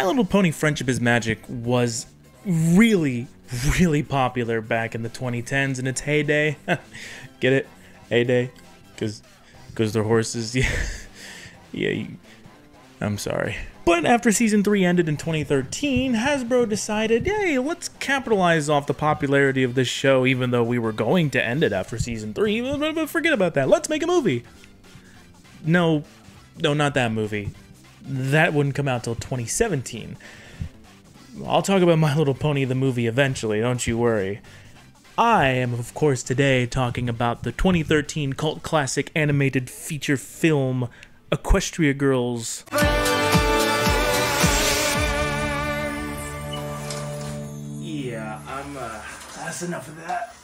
My Little Pony Friendship is Magic was really popular back in the 2010s in its heyday. Get it? Heyday? Because they're horses? Yeah, I'm sorry. But after Season 3 ended in 2013, Hasbro decided, hey, let's capitalize off the popularity of this show, even though we were going to end it after Season 3. But forget about that. Let's make a movie. No, not that movie. That wouldn't come out till 2017. I'll talk about My Little Pony the movie eventually, don't you worry. I am, of course, today talking about the 2013 cult classic animated feature film, Equestria Girls. Yeah, that's enough of that.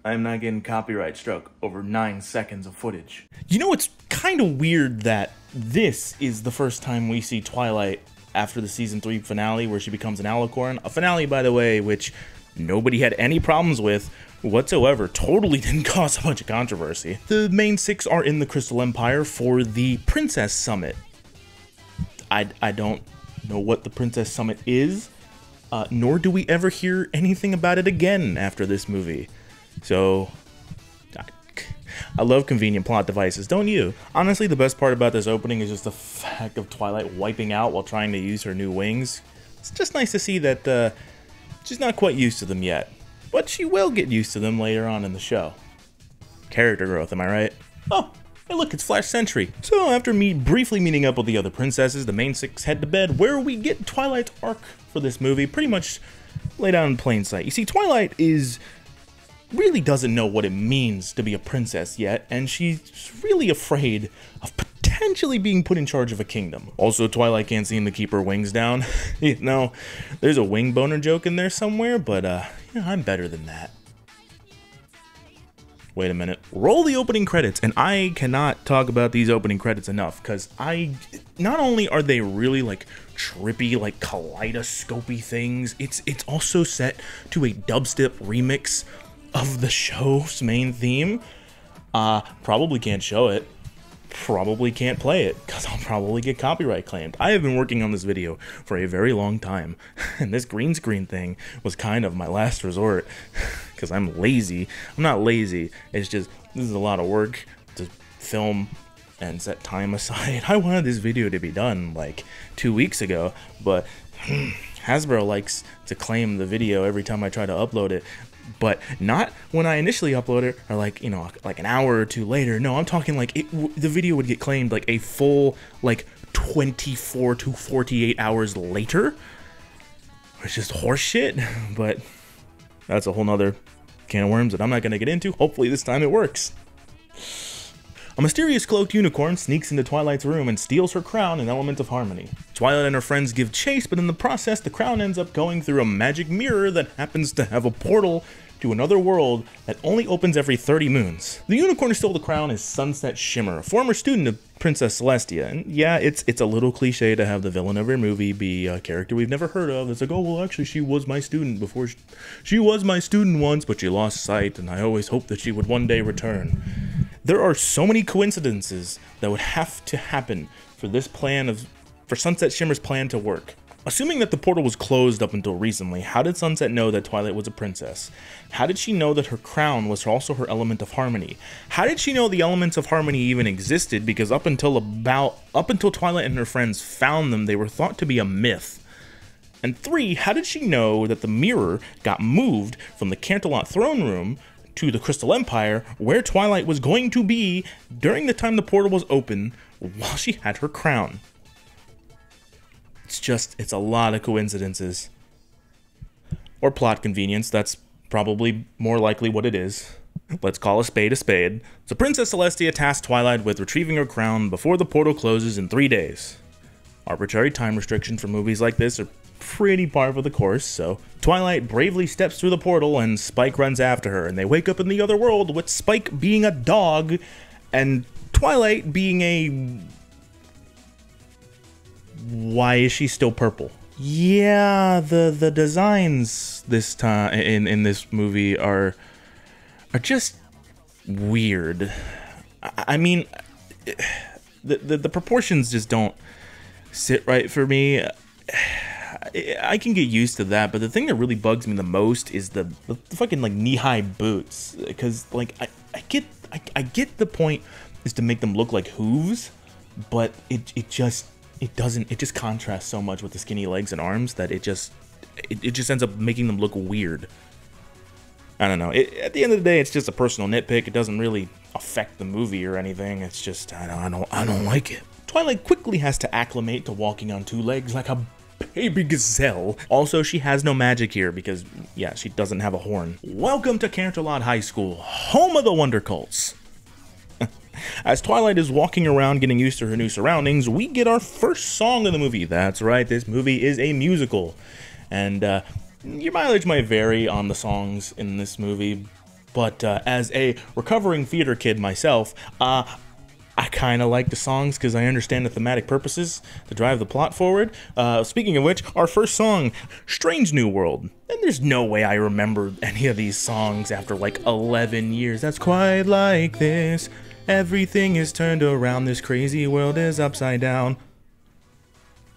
I'm not getting copyright struck over 9 seconds of footage. You know, it's kind of weird that this is the first time we see Twilight after the Season 3 finale where she becomes an alicorn. A finale, by the way, which nobody had any problems with whatsoever. Totally didn't cause a bunch of controversy. The main 6 are in the Crystal Empire for the Princess Summit. I don't know what the Princess Summit is, nor do we ever hear anything about it again after this movie. So, I love convenient plot devices, don't you? Honestly, the best part about this opening is just the fact of Twilight wiping out while trying to use her new wings. It's just nice to see that she's not quite used to them yet, but she will get used to them later on in the show. Character growth, am I right? Oh, hey look, it's Flash Sentry. So after briefly meeting up with the other princesses, the main 6 head to bed, where we get Twilight's arc for this movie pretty much laid out in plain sight. You see, Twilight really doesn't know what it means to be a princess yet, and she's really afraid of potentially being put in charge of a kingdom. Also, Twilight can't seem to keep her wings down. You know, there's a wing boner joke in there somewhere, but I'm better than that. Wait a minute. Roll the opening credits, and I cannot talk about these opening credits enough, because not only are they really like trippy, like kaleidoscopy things, it's also set to a dubstep remix of the show's main theme. Probably can't show it, probably can't play it, because I'll probably get copyright claimed. I have been working on this video for a very long time, and this green screen thing was kind of my last resort, because I'm lazy. I'm not lazy, it's just, this is a lot of work to film and set time aside. I wanted this video to be done like 2 weeks ago, but Hasbro likes to claim the video every time I try to upload it. But not when I initially upload it, or like, you know, like an hour or two later. No, I'm talking like the video would get claimed like a full like 24 to 48 hours later. It's just horseshit, but that's a whole nother can of worms that I'm not going to get into. Hopefully this time it works. A mysterious cloaked unicorn sneaks into Twilight's room and steals her crown, an element of harmony. Twilight and her friends give chase, but in the process, the crown ends up going through a magic mirror that happens to have a portal to another world that only opens every 30 moons. The unicorn who stole the crown is Sunset Shimmer, a former student of Princess Celestia. And yeah, it's a little cliche to have the villain of your movie be a character we've never heard of. It's like, oh, well, actually, she was my student before. She was my student once, but she lost sight, and I always hoped that she would one day return. There are so many coincidences that would have to happen for for Sunset Shimmer's plan to work. Assuming that the portal was closed up until recently, how did Sunset know that Twilight was a princess? How did she know that her crown was also her element of harmony? How did she know the elements of harmony even existed? Because up until Twilight and her friends found them, they were thought to be a myth. And 3, how did she know that the mirror got moved from the Canterlot throne room to the Crystal Empire, where Twilight was going to be during the time the portal was open while she had her crown? It's a lot of coincidences. Or plot convenience, that's probably more likely what it is. Let's call a spade a spade. So Princess Celestia tasked Twilight with retrieving her crown before the portal closes in 3 days. Arbitrary time restrictions for movies like this are pretty par for the course, so Twilight bravely steps through the portal and Spike runs after her, and they wake up in the other world with Spike being a dog and Twilight being a... Why is she still purple? Yeah, the designs this time in this movie are just weird. I mean, the proportions just don't sit right for me. I can get used to that, but the thing that really bugs me the most is the fucking like knee-high boots, because like I get the point is to make them look like hooves, but it just contrasts so much with the skinny legs and arms that it just ends up making them look weird. I don't know. At the end of the day, it's just a personal nitpick. It doesn't really affect the movie or anything. It's just I don't like it. Twilight quickly has to acclimate to walking on two legs like a baby gazelle. Also, she has no magic here because, yeah, she doesn't have a horn. Welcome to Canterlot High School, home of the Wonder Cults. As Twilight is walking around getting used to her new surroundings, we get our first song of the movie. That's right, this movie is a musical. And your mileage might vary on the songs in this movie, but as a recovering theater kid myself, I kind of like the songs because I understand the thematic purposes to drive the plot forward. Speaking of which, our first song, Strange New World. And there's no way I remember any of these songs after like 11 years. That's quite like this. Everything is turned around. This crazy world is upside down.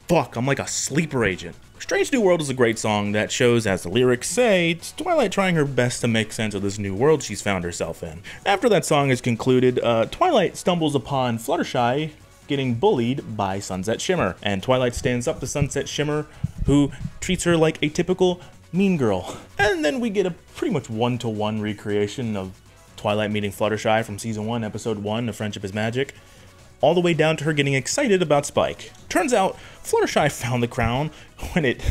Fuck, I'm like a sleeper agent. Strange New World is a great song that shows, as the lyrics say, it's Twilight trying her best to make sense of this new world she's found herself in. After that song is concluded, Twilight stumbles upon Fluttershy getting bullied by Sunset Shimmer, and Twilight stands up to Sunset Shimmer, who treats her like a typical mean girl. And then we get a pretty much one-to-one recreation of Twilight meeting Fluttershy from Season 1, Episode 1 of Friendship is Magic, all the way down to her getting excited about Spike. Turns out, Fluttershy found the crown when it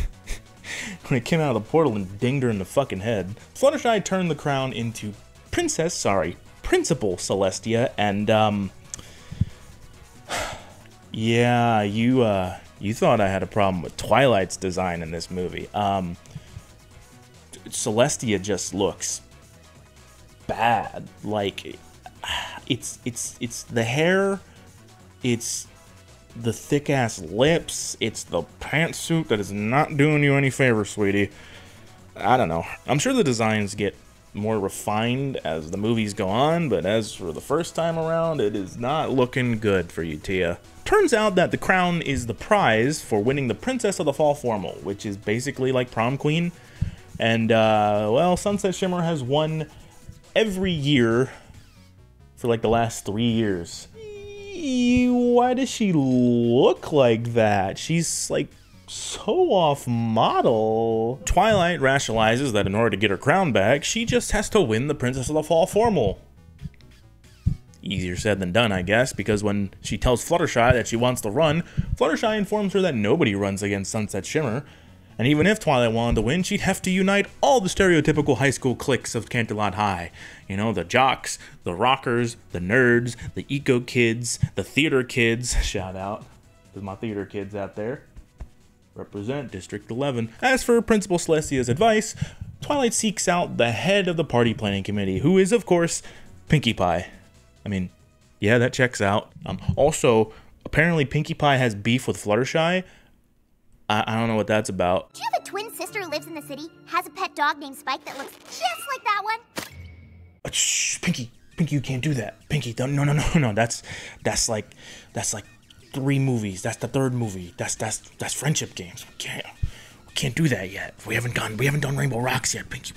came out of the portal and dinged her in the fucking head. Fluttershy turned the crown into Principal Celestia, and yeah, you thought I had a problem with Twilight's design in this movie. Celestia just looks bad. Like, it's the hair. It's the thick-ass lips. It's the pantsuit that is not doing you any favor, sweetie. I don't know. I'm sure the designs get more refined as the movies go on, but as for the first time around, it is not looking good for you, Tia. Turns out that the crown is the prize for winning the Princess of the Fall Formal, which is basically like prom queen. And, well, Sunset Shimmer has won every year for like the last 3 years. Why does she look like that? She's like so off model. Twilight rationalizes that in order to get her crown back, she just has to win the Princess of the Fall Formal. Easier said than done, I guess, because when she tells Fluttershy that she wants to run, Fluttershy informs her that nobody runs against Sunset Shimmer. And even if Twilight wanted to win, she'd have to unite all the stereotypical high school cliques of Canterlot High. You know, the jocks, the rockers, the nerds, the eco kids, the theater kids. Shout out to my theater kids out there. Represent District 11. As for Principal Celestia's advice, Twilight seeks out the head of the party planning committee, who is, of course, Pinkie Pie. I mean, yeah, that checks out. Also, apparently Pinkie Pie has beef with Fluttershy. I don't know what that's about. Do you have a twin sister who lives in the city, has a pet dog named Spike that looks just like that one? Shh, Pinkie, you can't do that. Pinkie, no. That's like 3 movies. That's the 3rd movie. That's Friendship Games. We can't do that yet. We haven't done Rainbow Rocks yet, Pinkie.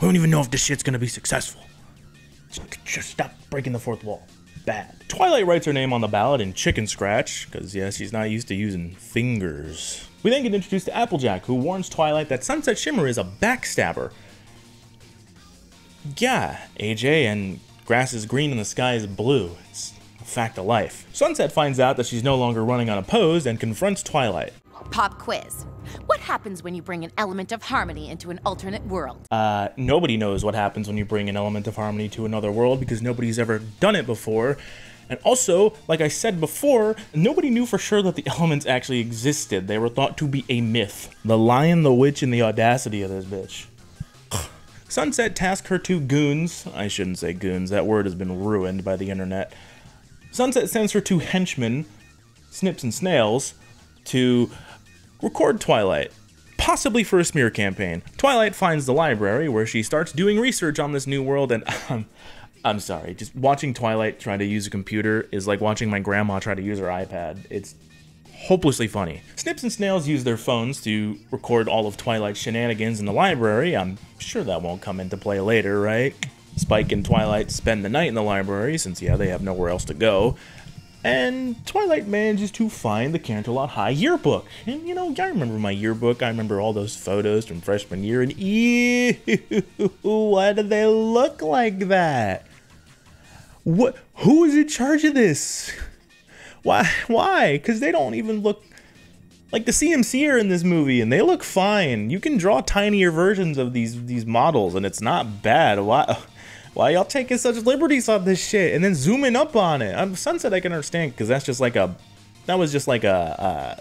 We don't even know if this shit's gonna be successful. Just stop breaking the 4th wall. Bad. Twilight writes her name on the ballot in chicken scratch, because yeah, she's not used to using fingers. We then get introduced to Applejack, who warns Twilight that Sunset Shimmer is a backstabber. Yeah, AJ, and grass is green and the sky is blue. It's a fact of life. Sunset finds out that she's no longer running unopposed and confronts Twilight. Pop quiz. What happens when you bring an element of harmony into an alternate world? Nobody knows what happens when you bring an element of harmony to another world because nobody's ever done it before. And also, like I said before, nobody knew for sure that the elements actually existed. They were thought to be a myth. The lion, the witch, and the audacity of this bitch. Sunset tasks her 2 goons. I shouldn't say goons, that word has been ruined by the internet. Sunset sends her 2 henchmen, Snips and Snails, to record Twilight, possibly for a smear campaign. Twilight finds the library where she starts doing research on this new world, and I'm sorry, just watching Twilight try to use a computer is like watching my grandma try to use her iPad. It's hopelessly funny. Snips and Snails use their phones to record all of Twilight's shenanigans in the library. I'm sure that won't come into play later, right? Spike and Twilight spend the night in the library, since, yeah, they have nowhere else to go. And Twilight manages to find the Canterlot High yearbook. And, you know, I remember my yearbook. I remember all those photos from freshman year. And, ew, why do they look like that? What? Who is in charge of this? Why? Because they don't even look like the CMC are in this movie, and they look fine. You can draw tinier versions of these models, and it's not bad. Why y'all taking such liberties on this shit and then zooming up on it? Sunset I can understand, because that was just like a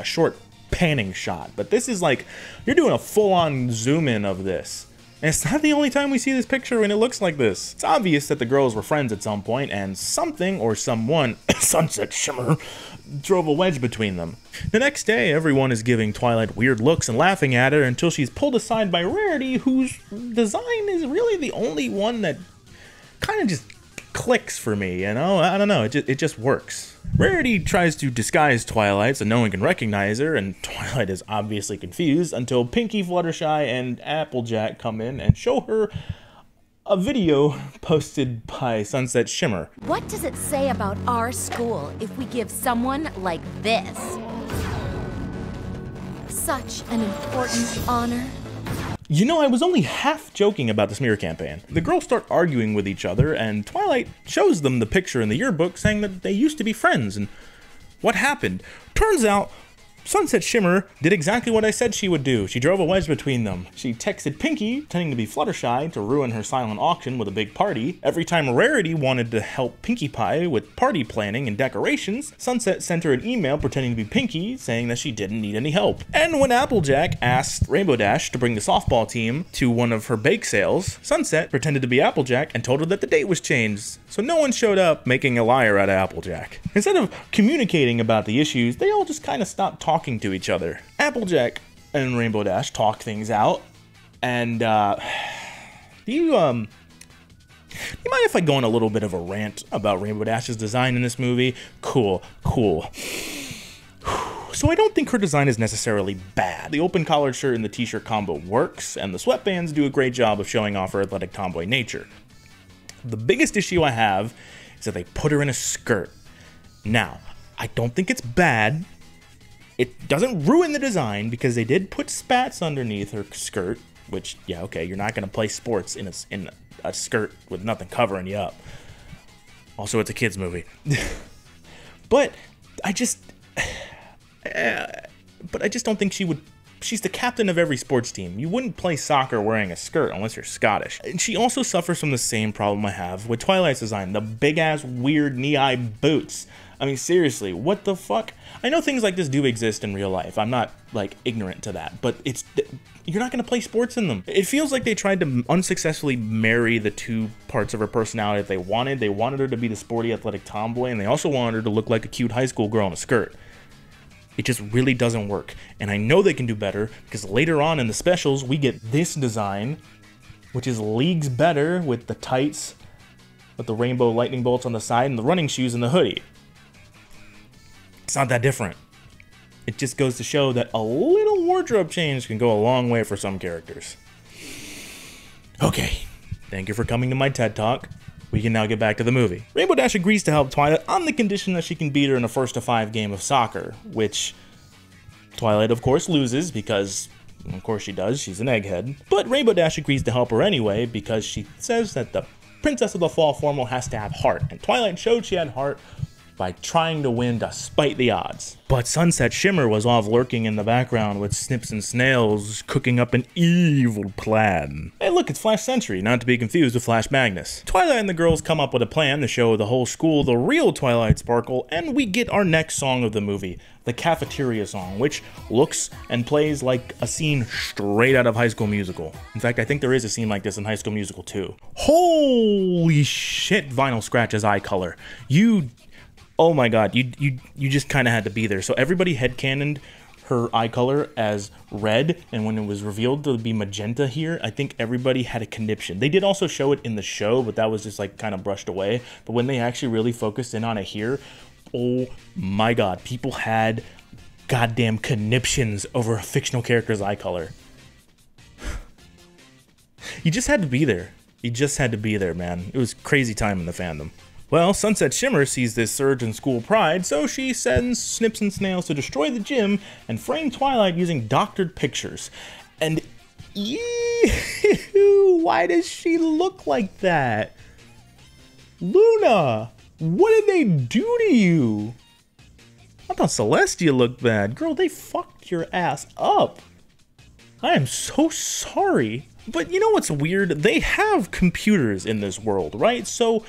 short panning shot. But this is like, you're doing a full-on zoom in of this. And it's not the only time we see this picture when it looks like this. It's obvious that the girls were friends at some point, and something or someone, Sunset Shimmer, drove a wedge between them. The next day, everyone is giving Twilight weird looks and laughing at her until she's pulled aside by Rarity, whose design is really the only one that kind of just clicks for me, you know? I don't know, it just works. Rarity tries to disguise Twilight so no one can recognize her, and Twilight is obviously confused until Pinkie, Fluttershy, and Applejack come in and show her a video posted by Sunset Shimmer. What does it say about our school if we give someone like this such an important honor? You know, I was only half joking about the smear campaign. The girls start arguing with each other, and Twilight shows them the picture in the yearbook saying that they used to be friends, and what happened? Turns out, Sunset Shimmer did exactly what I said she would do. She drove a wedge between them. She texted Pinkie, pretending to be Fluttershy, to ruin her silent auction with a big party. Every time Rarity wanted to help Pinkie Pie with party planning and decorations, Sunset sent her an email pretending to be Pinkie, saying that she didn't need any help. And when Applejack asked Rainbow Dash to bring the softball team to one of her bake sales, Sunset pretended to be Applejack and told her that the date was changed. So no one showed up, making a liar out of Applejack. Instead of communicating about the issues, they all just kind of stopped talking to each other. Applejack and Rainbow Dash talk things out, and do you mind if I go on a little bit of a rant about Rainbow Dash's design in this movie? Cool. So I don't think her design is necessarily bad. The open collared shirt and the t-shirt combo works, and the sweatbands do a great job of showing off her athletic tomboy nature. The biggest issue I have is that they put her in a skirt. Now, I don't think it's bad. It doesn't ruin the design because they did put spats underneath her skirt, which, yeah, okay, you're not going to play sports in a skirt with nothing covering you up. Also, it's a kid's movie. But I just don't think she would. She's the captain of every sports team. You wouldn't play soccer wearing a skirt unless you're Scottish. And she also suffers from the same problem I have with Twilight's design, the big-ass weird knee-high boots. I mean, seriously, what the fuck? I know things like this do exist in real life. I'm not, like, ignorant to that, but you're not gonna play sports in them. It feels like they tried to unsuccessfully marry the two parts of her personality that they wanted. They wanted her to be the sporty, athletic tomboy, and they also wanted her to look like a cute high school girl in a skirt. It just really doesn't work. And I know they can do better, because later on in the specials, we get this design, which is leagues better with the tights, with the rainbow lightning bolts on the side, and the running shoes and the hoodie. It's not that different. It just goes to show that a little wardrobe change can go a long way for some characters. Okay, thank you for coming to my TED Talk. We can now get back to the movie. Rainbow Dash agrees to help Twilight on the condition that she can beat her in a 1-to-5 game of soccer, which Twilight, of course, loses because, of course she does, she's an egghead. But Rainbow Dash agrees to help her anyway because she says that the Princess of the Fall formal has to have heart, and Twilight showed she had heart by trying to win despite the odds. But Sunset Shimmer was off lurking in the background with Snips and Snails cooking up an evil plan. Hey look, it's Flash Sentry, not to be confused with Flash Magnus. Twilight and the girls come up with a plan to show the whole school the real Twilight Sparkle, and we get our next song of the movie, the Cafeteria Song, which looks and plays like a scene straight out of High School Musical. In fact, I think there is a scene like this in High School Musical too. Holy shit, Vinyl Scratch's eye color. Oh my god, you just kind of had to be there. So everybody headcanoned her eye color as red, and when it was revealed to be magenta here, I think everybody had a conniption. They did also show it in the show, but that was just like kind of brushed away. But when they actually really focused in on it here, oh my god, people had goddamn conniptions over a fictional character's eye color. You just had to be there. You just had to be there, man. It was crazy time in the fandom. Well, Sunset Shimmer sees this surge in school pride, so she sends Snips and Snails to destroy the gym and frame Twilight using doctored pictures. And ew, why does she look like that? Luna, what did they do to you? I thought Celestia looked bad. Girl, they fucked your ass up. I am so sorry. But you know what's weird? They have computers in this world, right? So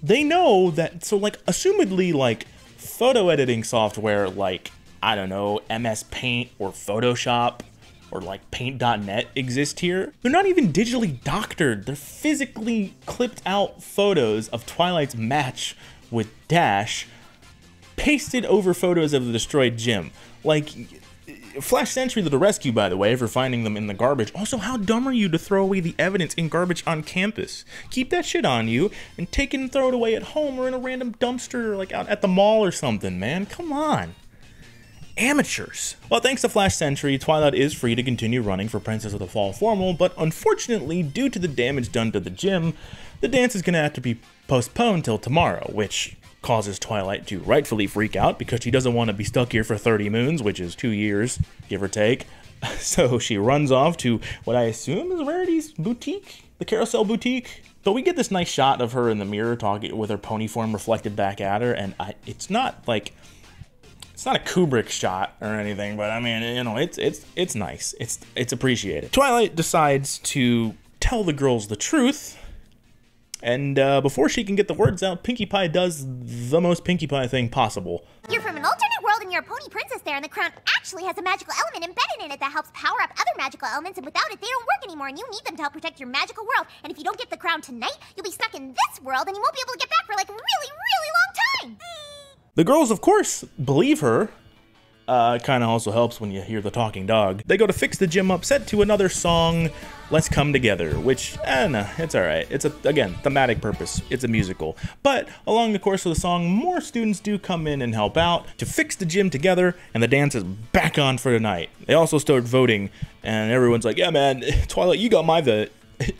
they know that, so like, assumedly, like, photo editing software like, I don't know, MS Paint or Photoshop or like Paint.net exist here. They're not even digitally doctored. They're physically clipped out photos of Twilight's match with Dash, pasted over photos of the destroyed gym. Like, Flash Sentry to the rescue, by the way, for finding them in the garbage. Also, how dumb are you to throw away the evidence in garbage on campus? Keep that shit on you and take it and throw it away at home or in a random dumpster, like out at the mall or something, man. Come on. Amateurs. Well, thanks to Flash Sentry, Twilight is free to continue running for Princess of the Fall Formal, but unfortunately, due to the damage done to the gym, the dance is going to have to be postponed till tomorrow, which causes Twilight to rightfully freak out because she doesn't want to be stuck here for 30 moons, which is 2 years, give or take. So she runs off to what I assume is Rarity's boutique, the Carousel Boutique. But we get this nice shot of her in the mirror talking with her pony form reflected back at her, and it's not like, it's not a Kubrick shot or anything, but I mean, you know, it's nice. It's appreciated. Twilight decides to tell the girls the truth. And before she can get the words out, Pinkie Pie does the most Pinkie Pie thing possible. You're from an alternate world and you're a pony princess there, and the crown actually has a magical element embedded in it that helps power up other magical elements, and without it, they don't work anymore, and you need them to help protect your magical world. And if you don't get the crown tonight, you'll be stuck in this world, and you won't be able to get back for like a really, really long time. The girls, of course, believe her. It kind of also helps when you hear the talking dog. They go to fix the gym up, set to another song, Let's Come Together, which, no, it's alright. It's, again, thematic purpose. It's a musical. But along the course of the song, more students do come in and help out to fix the gym together, and the dance is back on for tonight. They also start voting, and everyone's like, yeah, man, Twilight, you got my vote.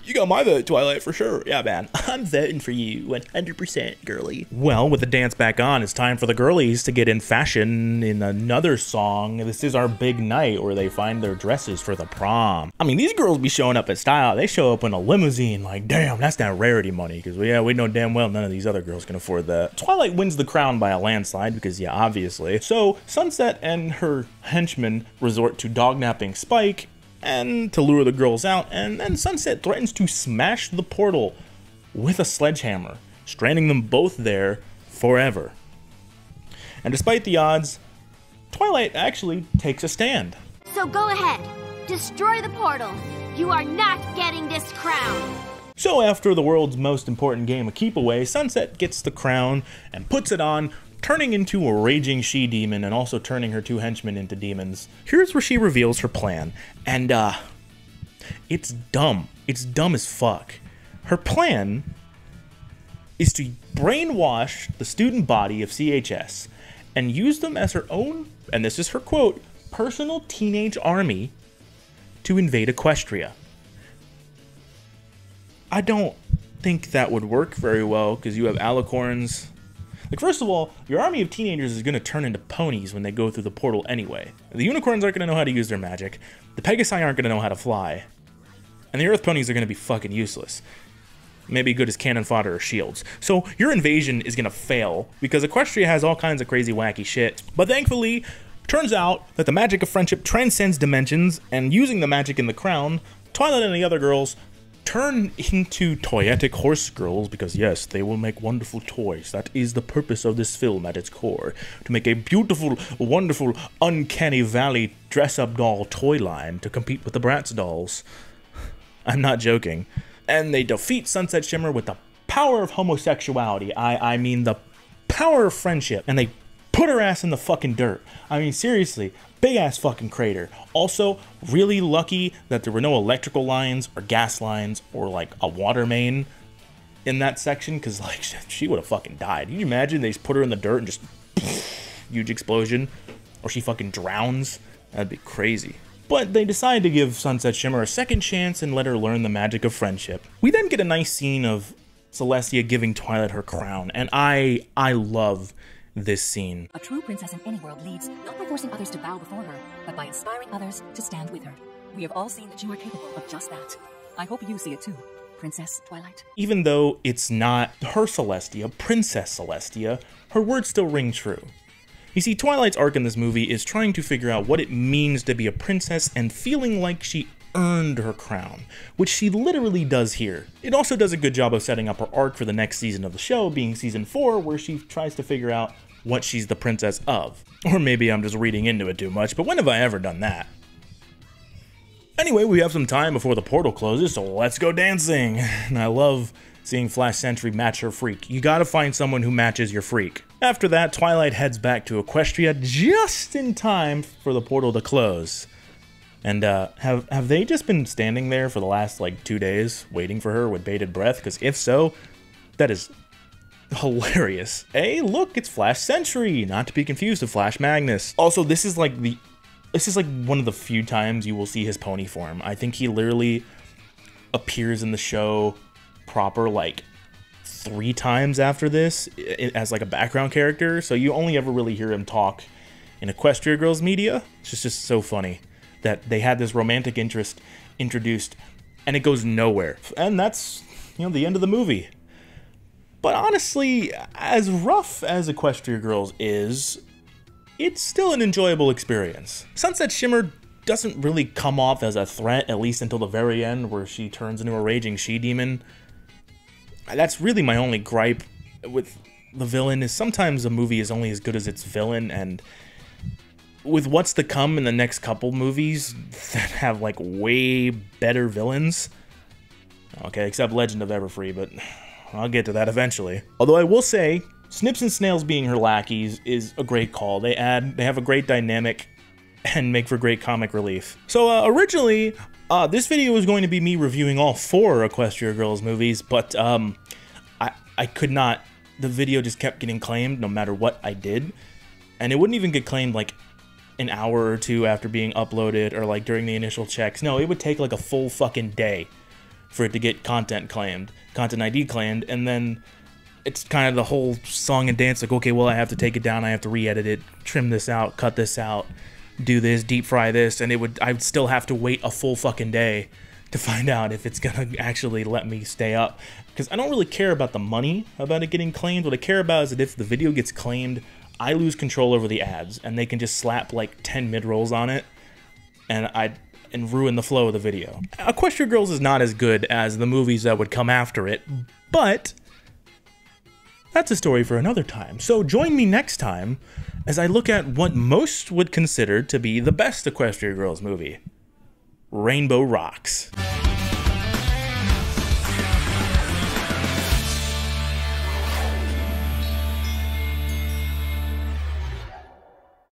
You got my vote, Twilight, for sure. Yeah, man. I'm voting for you 100%, girly. Well, with the dance back on, it's time for the girlies to get in fashion in another song. This is our big night where they find their dresses for the prom. I mean, these girls be showing up in style. They show up in a limousine like, damn, that's that Rarity money. Because, yeah, we know damn well none of these other girls can afford that. Twilight wins the crown by a landslide because, yeah, obviously. So, Sunset and her henchmen resort to dognapping Spike and to lure the girls out, and then Sunset threatens to smash the portal with a sledgehammer, stranding them both there forever. And despite the odds, Twilight actually takes a stand. So go ahead, destroy the portal. You are not getting this crown. So after the world's most important game of Keep Away, Sunset gets the crown and puts it on, turning into a raging she-demon and also turning her two henchmen into demons. Here's where she reveals her plan, and it's dumb. It's dumb as fuck. Her plan is to brainwash the student body of CHS and use them as her own, and this is her quote, personal teenage army to invade Equestria. I don't think that would work very well because you have alicorns. Like, first of all, your army of teenagers is going to turn into ponies when they go through the portal anyway. The unicorns aren't going to know how to use their magic. The Pegasi aren't going to know how to fly. And the Earth ponies are going to be fucking useless. Maybe good as cannon fodder or shields. So your invasion is going to fail because Equestria has all kinds of crazy wacky shit. But thankfully, turns out that the magic of friendship transcends dimensions, and using the magic in the crown, Twilight and the other girls turn into toyetic horse girls because, yes, they will make wonderful toys. That is the purpose of this film at its core. To make a beautiful, wonderful, uncanny valley dress-up doll toy line to compete with the Bratz dolls. I'm not joking. And they defeat Sunset Shimmer with the power of homosexuality. I mean the power of friendship. And they put her ass in the fucking dirt. I mean, seriously, big ass fucking crater. Also, really lucky that there were no electrical lines or gas lines or like a water main in that section, because like she would have fucking died. Can you imagine they just put her in the dirt and just huge explosion, or she fucking drowns? That'd be crazy. But they decide to give Sunset Shimmer a second chance and let her learn the magic of friendship. We then get a nice scene of Celestia giving Twilight her crown, and I love this scene. A true princess in any world leads not by forcing others to bow before her, but by inspiring others to stand with her. We have all seen that you are capable of just that. I hope you see it too, Princess Twilight. Even though it's not her Celestia, Princess Celestia, her words still ring true. You see, Twilight's arc in this movie is trying to figure out what it means to be a princess and feeling like she earned her crown, which she literally does here. It also does a good job of setting up her arc for the next season of the show, being season 4, where she tries to figure out what she's the princess of. Or maybe I'm just reading into it too much, but when have I ever done that? Anyway, we have some time before the portal closes, so let's go dancing. And I love seeing Flash Sentry match her freak. You gotta find someone who matches your freak. After that, Twilight heads back to Equestria just in time for the portal to close. And have they just been standing there for the last like 2 days waiting for her with bated breath? Because if so, that is hilarious. Hey, look, it's Flash Sentry, not to be confused with Flash Magnus. Also, this is like one of the few times you will see his pony form. I think he literally appears in the show proper like 3 times after this as like a background character, so you only ever really hear him talk in Equestria Girls media. It's just so funny that they had this romantic interest introduced and it goes nowhere. And that's, you know, the end of the movie. But honestly, as rough as Equestria Girls is, it's still an enjoyable experience. Sunset Shimmer doesn't really come off as a threat, at least until the very end where she turns into a raging she-demon. That's really my only gripe with the villain, is sometimes a movie is only as good as its villain, and with what's to come in the next couple movies that have like way better villains, okay, except Legend of Everfree, but I'll get to that eventually. Although I will say, Snips and Snails being her lackeys is a great call. They have a great dynamic and make for great comic relief. So originally, this video was going to be me reviewing all 4 Equestria Girls movies, but I could not. The video just kept getting claimed no matter what I did, and it wouldn't even get claimed like an hour or 2 after being uploaded or like during the initial checks. No, it would take like a full fucking day for it to get content ID claimed, and then it's kind of the whole song and dance, like, okay, well, I have to take it down, I have to re-edit it, trim this out, cut this out, do this, deep fry this, and I would still have to wait a full fucking day to find out if it's gonna actually let me stay up. Because I don't really care about the money about it getting claimed. What I care about is that if the video gets claimed, I lose control over the ads, and they can just slap like 10 mid-rolls on it, and ruin the flow of the video. Equestria Girls is not as good as the movies that would come after it, but that's a story for another time. So join me next time as I look at what most would consider to be the best Equestria Girls movie, Rainbow Rocks.